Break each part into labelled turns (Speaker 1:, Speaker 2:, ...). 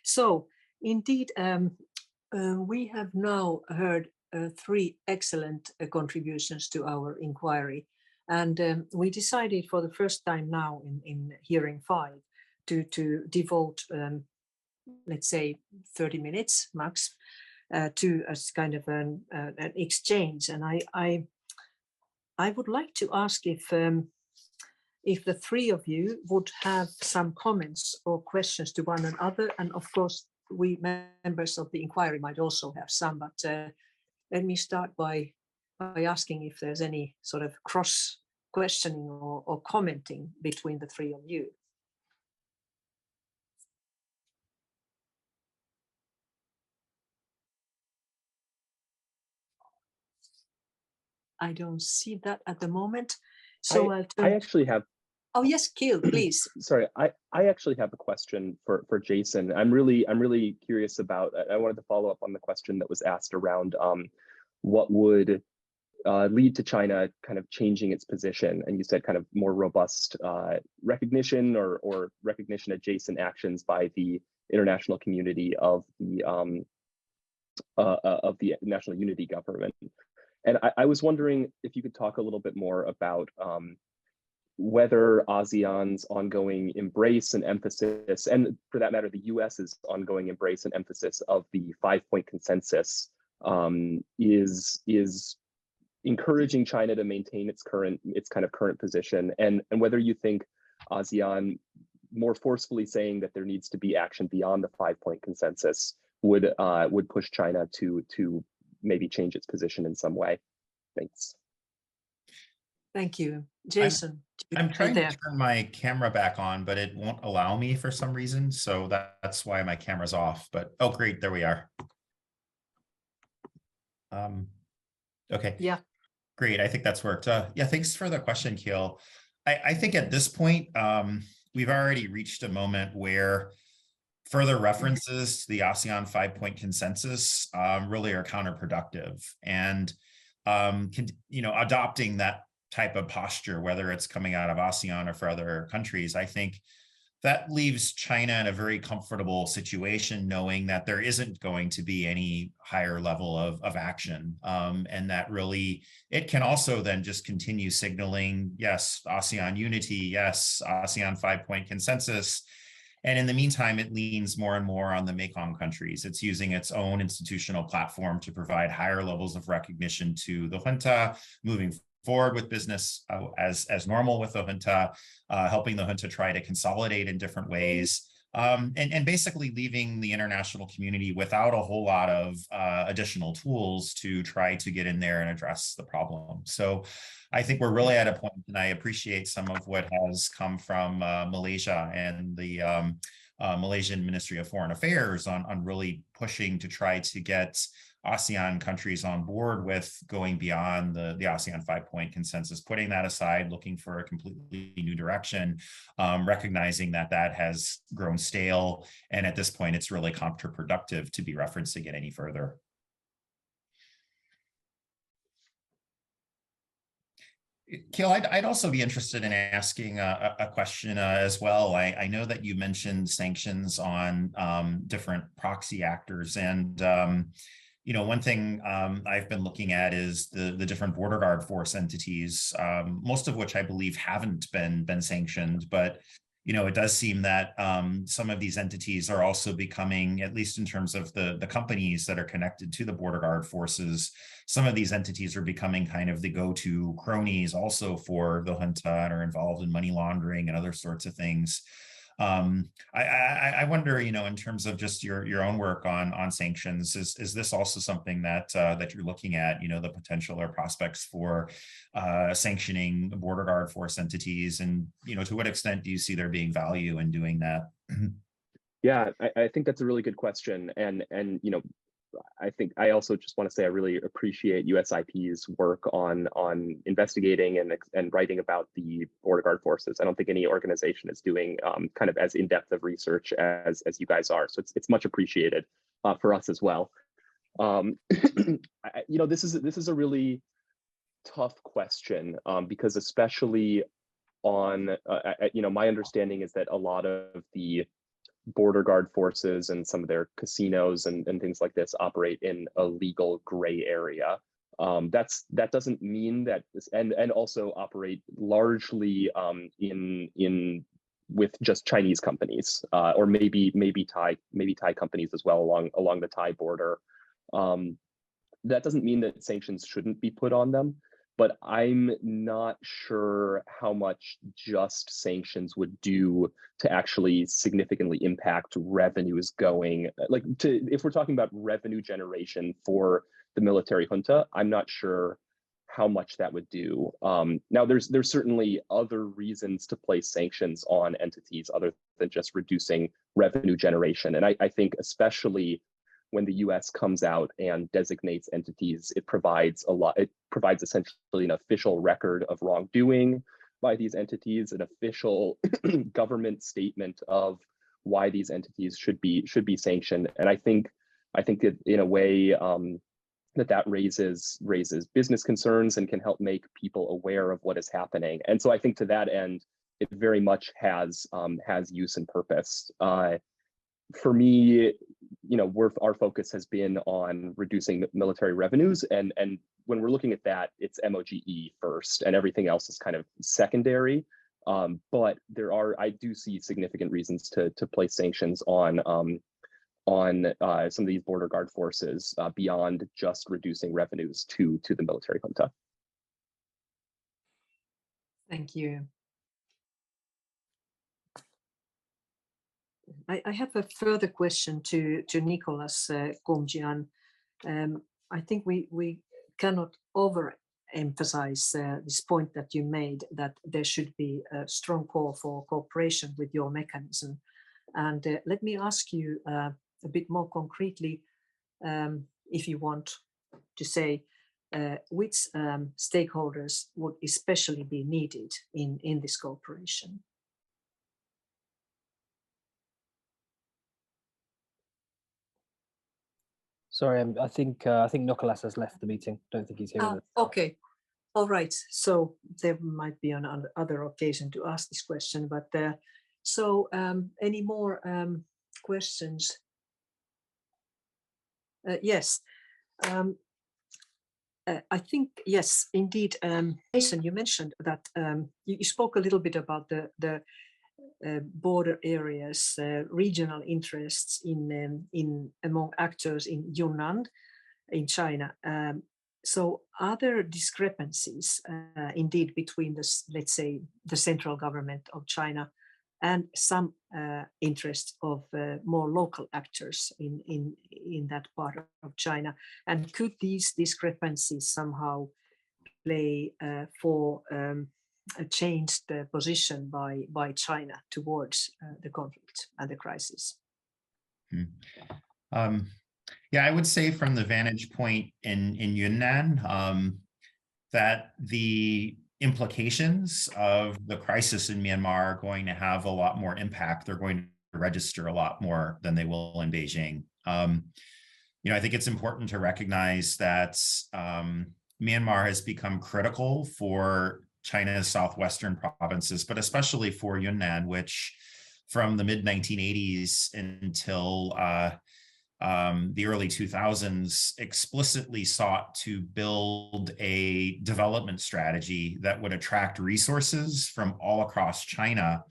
Speaker 1: So, indeed, we have now heard three excellent contributions to our inquiry. And we decided for the first time now in hearing 5 to devote, let's say, 30 minutes max to a kind of an exchange. And I would like to ask if the three of you would have some comments or questions to one another. And of course, we members of the inquiry might also have some, but let me start by asking if there's any sort of cross questioning or commenting between the three of you. I don't see that at the moment. So
Speaker 2: I actually have.
Speaker 1: Oh yes, Keel, please.
Speaker 2: Sorry, I actually have a question for Jason. I'm really curious about. I wanted to follow up on the question that was asked around what would lead to China kind of changing its position, and you said kind of more robust recognition or recognition adjacent actions by the international community of the National Unity Government. And I was wondering if you could talk a little bit more about whether ASEAN's ongoing embrace and emphasis, and for that matter, the US's ongoing embrace and emphasis of the 5-point consensus is encouraging China to maintain its kind of current position, and whether you think ASEAN more forcefully saying that there needs to be action beyond the 5-point consensus would push China to maybe change its position in some way. Thanks.
Speaker 1: Thank you. Jason.
Speaker 3: I'm trying to turn my camera back on, but it won't allow me for some reason. So that's why my camera's off. But oh, great. There we are. Okay.
Speaker 1: Yeah.
Speaker 3: Great. I think that's worked. Yeah, thanks for the question, Keel. I think at this point, we've already reached a moment where further references to the ASEAN 5-point consensus really are counterproductive. And adopting that type of posture, whether it's coming out of ASEAN or for other countries, I think that leaves China in a very comfortable situation, knowing that there isn't going to be any higher level of action. And that really, it can also then just continue signaling, yes, ASEAN unity, yes, ASEAN 5-point consensus. And in the meantime, it leans more and more on the Mekong countries. It's using its own institutional platform to provide higher levels of recognition to the junta, moving forward with business as normal with the junta, helping the junta try to consolidate in different ways, and basically leaving the international community without a whole lot of additional tools to try to get in there and address the problem. So I think we're really at a point, and I appreciate some of what has come from Malaysia and the Malaysian Ministry of Foreign Affairs on really pushing to try to get ASEAN countries on board with going beyond the ASEAN 5-point consensus, putting that aside, looking for a completely new direction, recognizing that has grown stale. And at this point, it's really counterproductive to be referencing it any further. Keel, I'd also be interested in asking a question as well. I know that you mentioned sanctions on different proxy actors, and one thing I've been looking at is the different border guard force entities, most of which I believe haven't been sanctioned, but it does seem that some of these entities are also becoming, at least in terms of the companies that are connected to the border guard forces, some of these entities are becoming kind of the go-to cronies also for the junta and are involved in money laundering and other sorts of things. I wonder, in terms of just your own work on sanctions, is this also something that you're looking at, the potential or prospects for sanctioning border guard force entities, and to what extent do you see there being value in doing that?
Speaker 2: Yeah, I think that's a really good question, and I think I also just want to say I really appreciate USIP's work on investigating and writing about the border guard forces. I don't think any organization is doing kind of as in-depth of research as you guys are. So it's much appreciated for us as well. This is a really tough question because especially on my understanding is that a lot of the border guard forces and some of their casinos and things like this operate in a legal gray area. That doesn't mean that, and also operate largely with just Chinese companies, or maybe Thai companies as well along the Thai border. That doesn't mean that sanctions shouldn't be put on them, but I'm not sure how much just sanctions would do to actually significantly impact revenues going, if we're talking about revenue generation for the military junta, I'm not sure how much that would do. Now, there's certainly other reasons to place sanctions on entities other than just reducing revenue generation. And I think especially when the US comes out and designates entities, it provides essentially an official record of wrongdoing by these entities, an official government statement of why these entities should be sanctioned. And I think that in a way that raises business concerns and can help make people aware of what is happening. And so I think to that end, it very much has use and purpose. For me, our focus has been on reducing military revenues, and when we're looking at that, it's MOGE first, and everything else is kind of secondary. But I do see significant reasons to place sanctions on some of these border guard forces beyond just reducing revenues to the military junta.
Speaker 1: Thank you. I have a further question to Nicholas Komjian. I think we cannot overemphasize this point that you made, that there should be a strong call for cooperation with your mechanism. And let me ask you a bit more concretely, if you want to say, which stakeholders would especially be needed in this cooperation?
Speaker 4: Sorry, I think Nicholas has left the meeting. Don't think he's here with us.
Speaker 1: Okay, all right. So there might be another occasion to ask this question, but any more questions? Yes. I think, yes, indeed. Jason, you mentioned that you spoke a little bit about the border areas, regional interests in among actors in Yunnan, in China. So are there discrepancies indeed between let's say, the central government of China and some interests of more local actors in that part of China? And could these discrepancies somehow play for a changed position by China towards the conflict and the crisis?
Speaker 3: Yeah, I would say from the vantage point in Yunnan, that the implications of the crisis in Myanmar are going to have a lot more impact. They're going to register a lot more than they will in Beijing. I think it's important to recognize that Myanmar has become critical for China's southwestern provinces, but especially for Yunnan, which from the mid-1980s until the early 2000s explicitly sought to build a development strategy that would attract resources from all across China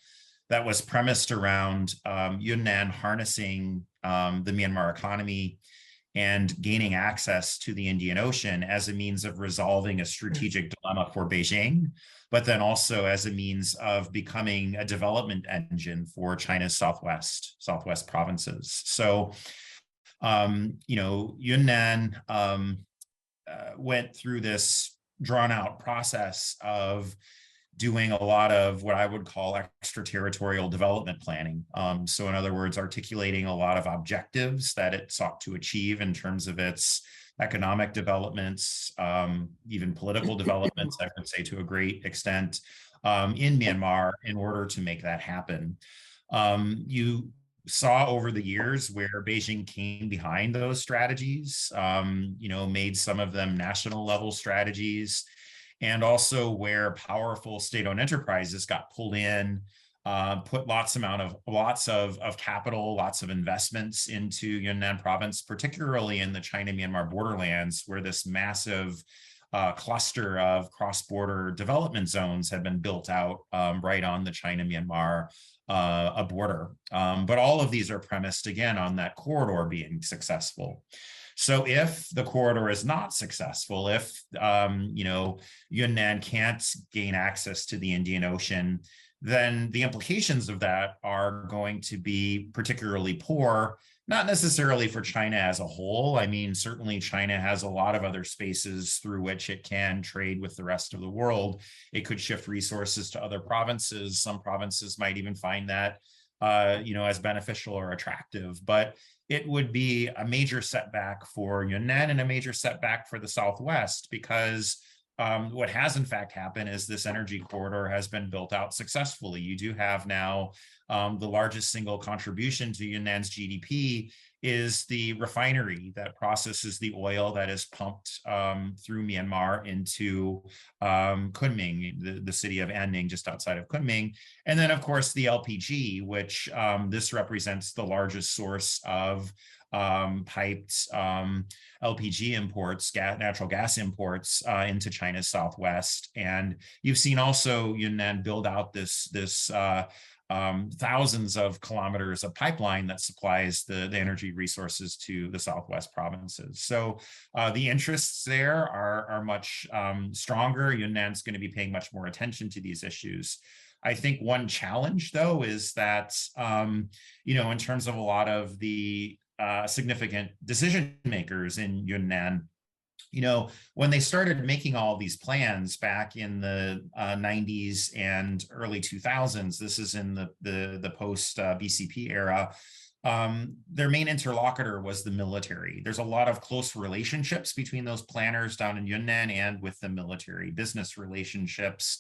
Speaker 3: that was premised around Yunnan harnessing the Myanmar economy and gaining access to the Indian Ocean as a means of resolving a strategic dilemma for Beijing, but then also as a means of becoming a development engine for China's southwest provinces. So, Yunnan went through this drawn out process of doing a lot of what I would call extraterritorial development planning. So in other words, articulating a lot of objectives that it sought to achieve in terms of its economic developments, even political developments, I would say to a great extent, in Myanmar in order to make that happen. You saw over the years where Beijing came behind those strategies, made some of them national level strategies, and also where powerful state-owned enterprises got pulled in put lots of capital, lots of investments into Yunnan province, particularly in the China-Myanmar borderlands, where this massive cluster of cross-border development zones have been built out right on the China-Myanmar border. But all of these are premised, again, on that corridor being successful. So if the corridor is not successful, if Yunnan can't gain access to the Indian Ocean, then the implications of that are going to be particularly poor, not necessarily for China as a whole. I mean, certainly China has a lot of other spaces through which it can trade with the rest of the world. It could shift resources to other provinces. Some provinces might even find that, as beneficial or attractive. But it would be a major setback for Yunnan and a major setback for the Southwest, because what has in fact happened is this energy corridor has been built out successfully. You do have now the largest single contribution to Yunnan's GDP is the refinery that processes the oil that is pumped through Myanmar into Kunming, the city of An Ning, just outside of Kunming. And then, of course, the LPG, which this represents the largest source of piped LPG imports, natural gas imports into China's southwest. And you've seen also Yunnan build out this thousands of kilometers of pipeline that supplies the energy resources to the southwest provinces. So the interests there are much stronger. Yunnan's going to be paying much more attention to these issues. I think one challenge, though, is that, in terms of a lot of the significant decision makers in Yunnan, when they started making all these plans back in the 90s and early 2000s, this is in the post BCP era, their main interlocutor was the military. There's a lot of close relationships between those planners down in Yunnan and with the military, business relationships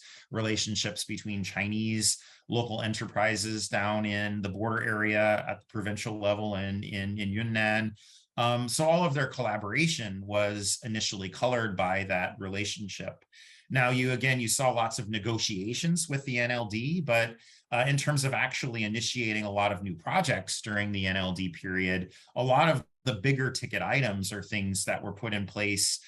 Speaker 3: between Chinese local enterprises down in the border area at the provincial level in Yunnan. So all of their collaboration was initially colored by that relationship. Now, you saw lots of negotiations with the NLD, but in terms of actually initiating a lot of new projects during the NLD period, a lot of the bigger ticket items are things that were put in place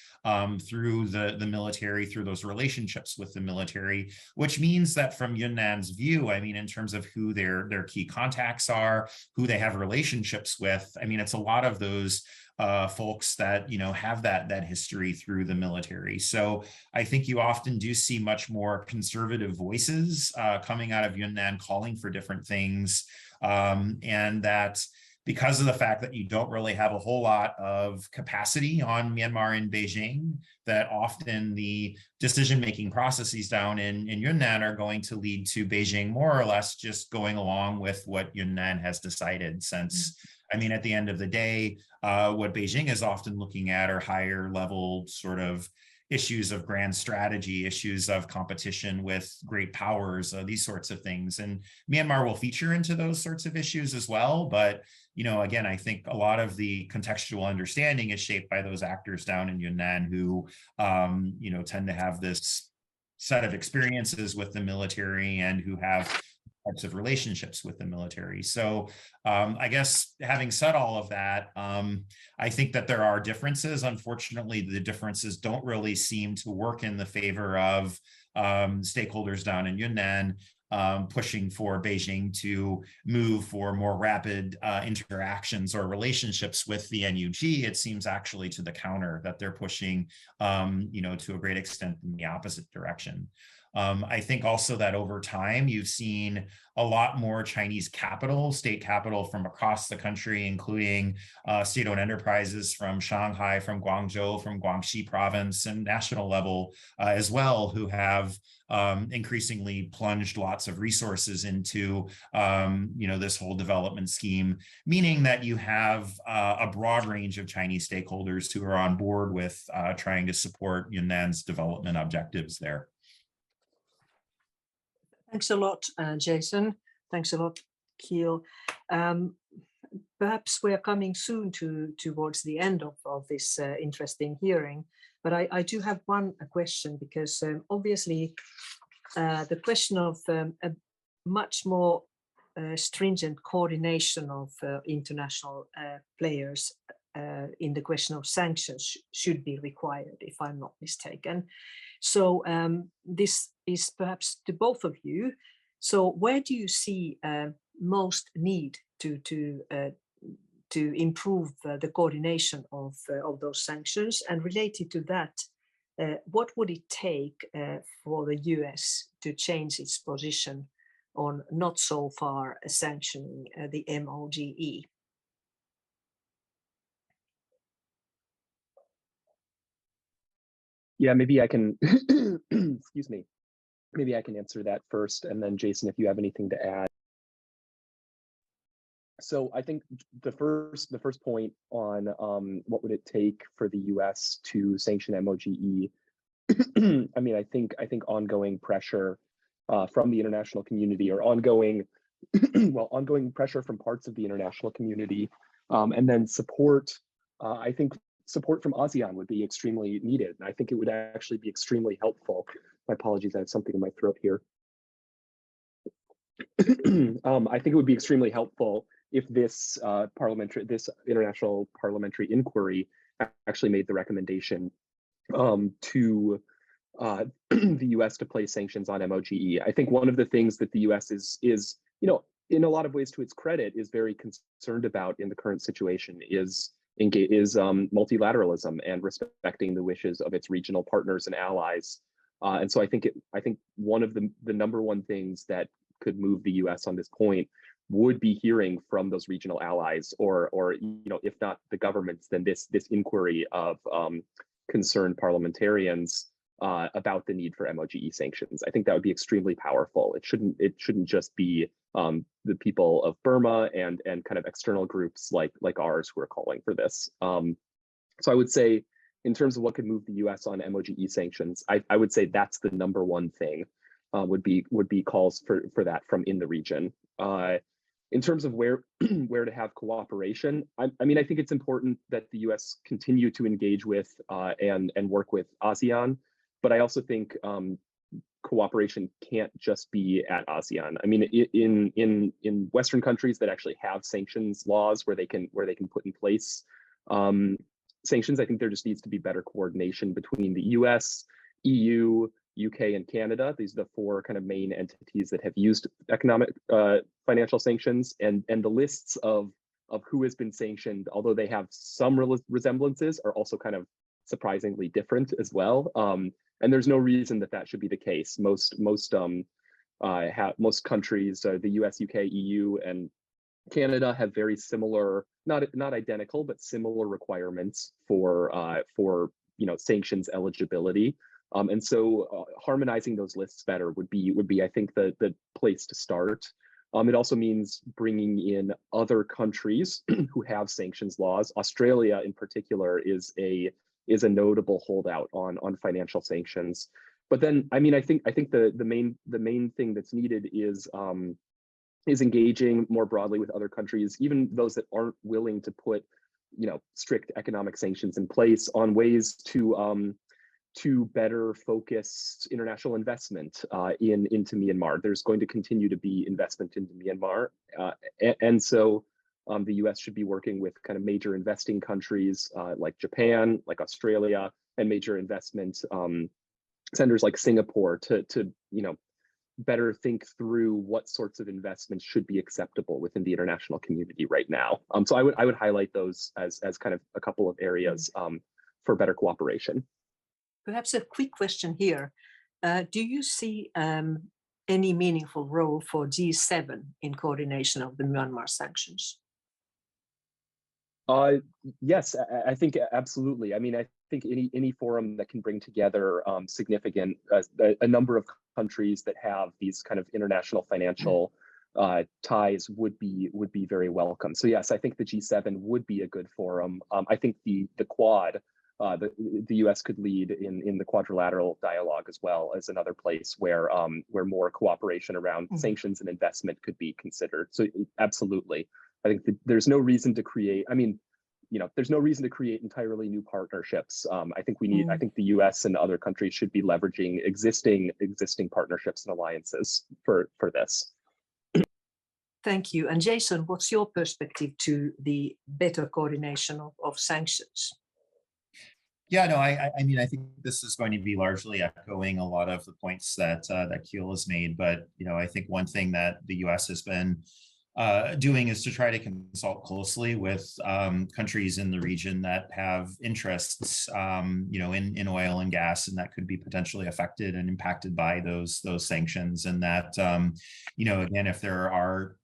Speaker 3: through the military, through those relationships with the military, which means that from Yunnan's view, I mean, in terms of who their key contacts are, who they have relationships with, I mean, it's a lot of those folks that, have that history through the military. So I think you often do see much more conservative voices coming out of Yunnan calling for different things, and that because of the fact that you don't really have a whole lot of capacity on Myanmar in Beijing, that often the decision-making processes down in Yunnan are going to lead to Beijing more or less just going along with what Yunnan has decided, since, I mean, at the end of the day, what Beijing is often looking at are higher level sort of issues of grand strategy, issues of competition with great powers, these sorts of things. And Myanmar will feature into those sorts of issues as well. But, again, I think a lot of the contextual understanding is shaped by those actors down in Yunnan who, tend to have this set of experiences with the military and who have types of relationships with the military. So I guess having said all of that, I think that there are differences. Unfortunately, the differences don't really seem to work in the favor of stakeholders down in Yunnan pushing for Beijing to move for more rapid interactions or relationships with the NUG. It seems actually to the counter, that they're pushing, to a great extent in the opposite direction. I think also that over time, you've seen a lot more Chinese capital, state capital from across the country, including state-owned enterprises from Shanghai, from Guangzhou, from Guangxi province, and national level as well, who have increasingly plunged lots of resources into, this whole development scheme, meaning that you have a broad range of Chinese stakeholders who are on board with trying to support Yunnan's development objectives there.
Speaker 1: Thanks a lot, Jason. Thanks a lot, Keel. Perhaps we're coming soon towards the end of this interesting hearing, but I do have one question, because obviously the question of much more stringent coordination of international players in the question of sanctions should be required, if I'm not mistaken. So this is perhaps to both of you. So where do you see most need to improve the coordination of those sanctions? And related to that, what would it take for the US to change its position on not so far sanctioning the MOGE?
Speaker 2: Yeah, maybe I can, excuse me, maybe I can answer that first, and then Jason, if you have anything to add. So I think the first point on what would it take for the US to sanction MOGE, I mean, I think ongoing pressure from the international community, or ongoing, well, ongoing pressure from parts of the international community, and then support, I think support from ASEAN would be extremely needed. And I think it would actually be extremely helpful. My apologies, I have something in my throat here. I think it would be extremely helpful if this International Parliamentary Inquiry actually made the recommendation to the US to place sanctions on MOGE. I think one of the things that the US is, you know, in a lot of ways to its credit, is very concerned about in the current situation is multilateralism and respecting the wishes of its regional partners and allies. And so I think one of the number one things that could move the US on this point would be hearing from those regional allies, or you know, if not the governments, then this inquiry of concerned parliamentarians about the need for MOGE sanctions. I think that would be extremely powerful. It shouldn't just be the people of Burma and kind of external groups like ours who are calling for this. So I would say, in terms of what could move the US on MOGE sanctions, I would say that's the number one thing. Would be calls for that from in the region. In terms of where to have cooperation, I mean, I think it's important that the US continue to engage with and work with ASEAN, but I also think cooperation can't just be at ASEAN. I mean, in Western countries that actually have sanctions laws where they can put in place sanctions, I think there just needs to be better coordination between the US, EU, UK, and Canada. These are the four kind of main entities that have used economic financial sanctions, and the lists of who has been sanctioned, although they have some resemblances, are also kind of surprisingly different as well. And there's no reason that should be the case. Most countries, the US, UK, EU, and Canada have very similar, not identical, but similar requirements for you know, sanctions eligibility. And so harmonizing those lists better would be I think the place to start. It also means bringing in other countries who have sanctions laws. Australia in particular is a notable holdout on financial sanctions. But then, I mean, I think the main thing that's needed is engaging more broadly with other countries, even those that aren't willing to put, you know, strict economic sanctions in place, on ways to better focus international investment into Myanmar. There's going to continue to be investment into Myanmar, and so the US should be working with kind of major investing countries like Japan, like Australia, and major investment centers like Singapore to you know, better think through what sorts of investments should be acceptable within the international community right now. So I would highlight those as kind of a couple of areas for better cooperation.
Speaker 1: Perhaps a quick question here. Do you see any meaningful role for G7 in coordination of the Myanmar sanctions?
Speaker 2: Yes, I think absolutely. I mean, I think any forum that can bring together significant a number of countries that have these kind of international financial ties would be very welcome. So yes, I think the G7 would be a good forum. I think the Quad, the US could lead in the quadrilateral dialogue as well as another place where more cooperation around sanctions and investment could be considered. So absolutely, I think there's no reason to create. I mean, you know, there's no reason to create entirely new partnerships. I think we need. I think the US and other countries should be leveraging existing partnerships and alliances for this.
Speaker 1: Thank you. And Jason, what's your perspective to the better coordination of sanctions?
Speaker 3: Yeah, no, I mean, I think this is going to be largely echoing a lot of the points that that Keel has made. But I think one thing that the U.S. has been doing is to try to consult closely with countries in the region that have interests, in oil and gas, and that could be potentially affected and impacted by those sanctions. And that, again, if there are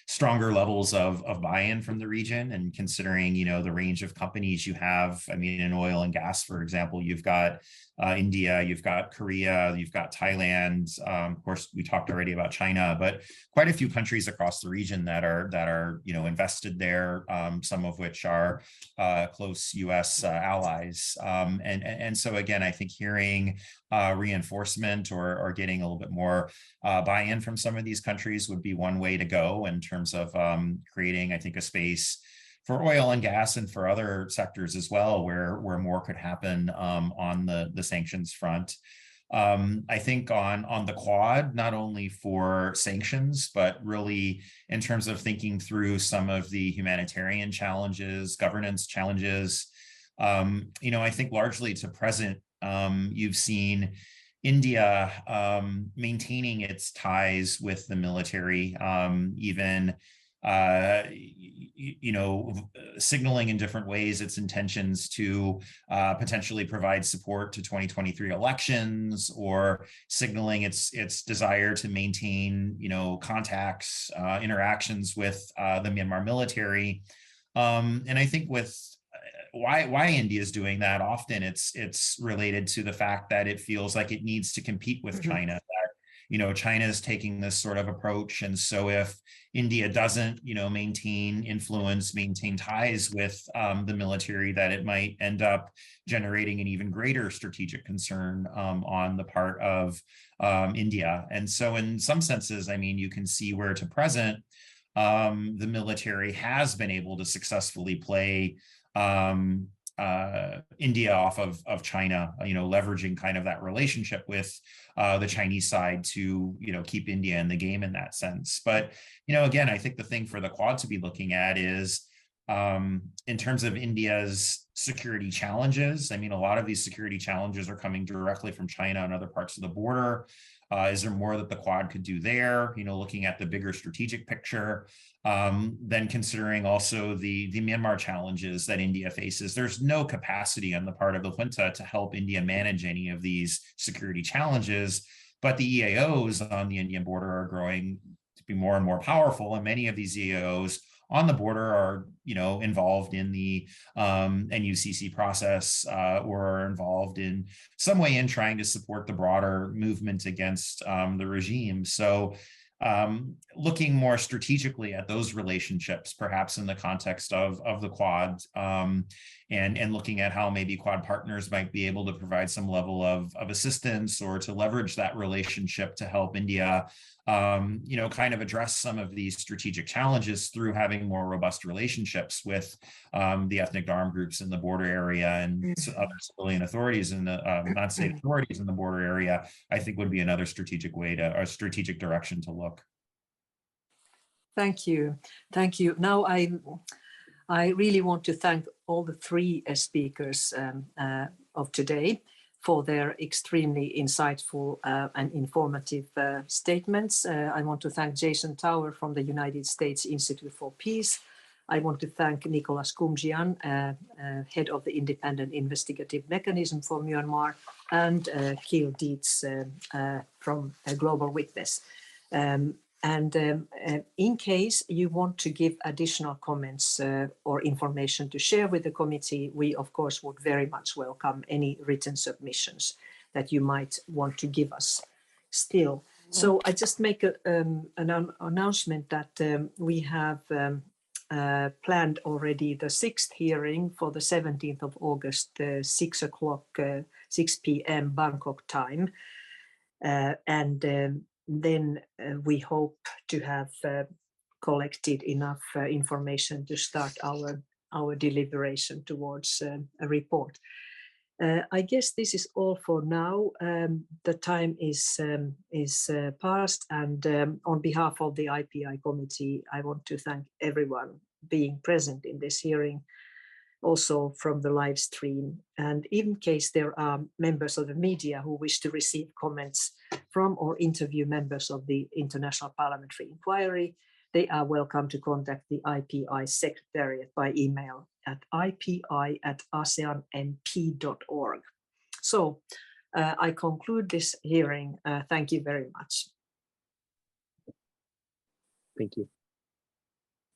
Speaker 3: stronger levels of buy-in from the region, and considering the range of companies you have. I mean, in oil and gas, for example, you've got India, you've got Korea, you've got Thailand. Of course, we talked already about China, but quite a few countries across the region that are invested there. Some of which are close U.S. allies. And so again, I think hearing reinforcement or getting a little bit more buy-in from some of these countries would be one way to go in terms of creating, I think, a space for oil and gas and for other sectors as well, where more could happen on the sanctions front. I think on the Quad, not only for sanctions, but really in terms of thinking through some of the humanitarian challenges, governance challenges, I think largely to present, you've seen India maintaining its ties with the military, even signaling in different ways its intentions to potentially provide support to 2023 elections, or signaling its desire to maintain, contacts, interactions with the Myanmar military. And I think with why India is doing that, often it's related to the fact that it feels like it needs to compete with China. That China is taking this sort of approach, and so if India doesn't maintain influence, maintain ties with the military, that it might end up generating an even greater strategic concern on the part of India. And so in some senses, I mean, you can see where to present the military has been able to successfully play India off of China, leveraging kind of that relationship with the Chinese side to, keep India in the game in that sense. But, again, I think the thing for the Quad to be looking at is in terms of India's security challenges. I mean, a lot of these security challenges are coming directly from China and other parts of the border. Is there more that the Quad could do there? Looking at the bigger strategic picture, then considering also the Myanmar challenges that India faces. There's no capacity on the part of the junta to help India manage any of these security challenges, but the EAOs on the Indian border are growing to be more and more powerful, and many of these EAOs on the border are, involved in the NUCC process or are involved in some way in trying to support the broader movement against the regime. So looking more strategically at those relationships, perhaps in the context of the Quad, and looking at how maybe Quad partners might be able to provide some level of assistance or to leverage that relationship to help India kind of address some of these strategic challenges through having more robust relationships with the ethnic armed groups in the border area and other civilian authorities and non-state authorities in the border area, I think would be another strategic way to, or strategic direction to look.
Speaker 1: Thank you. Thank you. Now I really want to thank all the three speakers of today for their extremely insightful and informative statements. I want to thank Jason Tower from the United States Institute for Peace. I want to thank Nicholas Kumjian, head of the Independent Investigative Mechanism for Myanmar, and Keel Dietz from Global Witness. In case you want to give additional comments or information to share with the committee, we of course would very much welcome any written submissions that you might want to give us still. So I just make an announcement that we have planned already the 6th hearing for the 17th of August, 6 p.m. Bangkok time. Then we hope to have collected enough information to start our deliberation towards a report. I guess this is all for now. The time is past, and on behalf of the IPI committee, I want to thank everyone being present in this hearing, also from the live stream. And in case there are members of the media who wish to receive comments from or interview members of the International Parliamentary Inquiry, they are welcome to contact the IPI Secretariat by email at ipi@aseanmp.org. So I conclude this hearing. Thank you very much.
Speaker 2: Thank you.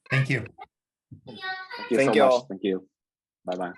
Speaker 3: Thank you.
Speaker 5: Thank you so much. Thank you. Bye-bye.